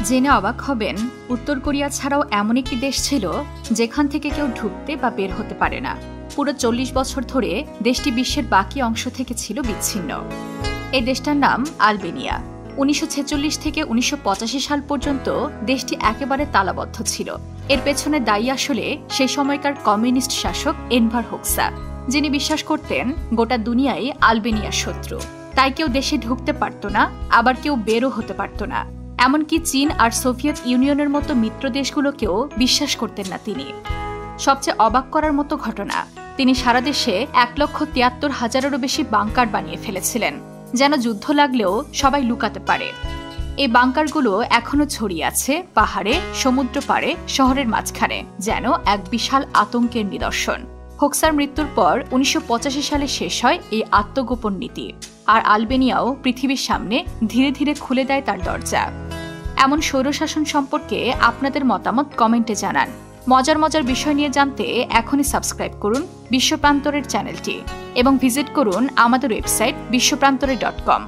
জেনে অবাক হবেন, উত্তর কোরিয়া ছাড়াও এমন একটি দেশ ছিল যেখান থেকে কেউ ঢুকতে বা বের হতে পারে না। পুরো 40 বছর ধরে দেশটি বিশ্বের বাকি অংশ থেকে ছিল বিচ্ছিন্ন। এই দেশটার নাম আলবেনিয়া। 1946 থেকে 1985 সাল পর্যন্ত দেশটি একেবারে তালাবদ্ধ ছিল। এর পেছনে দায়ী আসলে সেই সময়কার কমিউনিস্ট শাসক এনভার হোক্সা, যিনি বিশ্বাস করতেন গোটা দুনিয়ায় আলবেনিয়ার শত্রু। তাই কেউ দেশে ঢুকতে পারত না, আবার কেউ বেরও হতে পারত না। এমনকি চীন আর সোভিয়েত ইউনিয়নের মতো মিত্র দেশগুলোকেও বিশ্বাস করতেন না তিনি। সবচেয়ে অবাক করার মতো ঘটনা, তিনি সারা দেশে 1,73,000-এরও বেশি বাংকার বানিয়ে ফেলেছিলেন, যেন যুদ্ধ লাগলেও সবাই লুকাতে পারে। এই বাংকারগুলো এখনো ছড়িয়ে আছে পাহাড়ে, সমুদ্র পাড়ে, শহরের মাঝখানে, যেন এক বিশাল আতঙ্কের নিদর্শন। হোক্সার মৃত্যুর পর 1985 সালে শেষ হয় এই আত্মগোপন নীতি, আর আলবেনিয়াও পৃথিবীর সামনে ধীরে ধীরে খুলে দেয় তার দরজা। এমন স্বৈরশাসন সম্পর্কে আপনাদের মতামত কমেন্টে জানান। মজার মজার বিষয় নিয়ে জানতে এখনই সাবস্ক্রাইব করুন বিশ্বপ্রান্তরের চ্যানেলটি এবং ভিজিট করুন আমাদের ওয়েবসাইট বিশ্বপ্রান্তরে.com।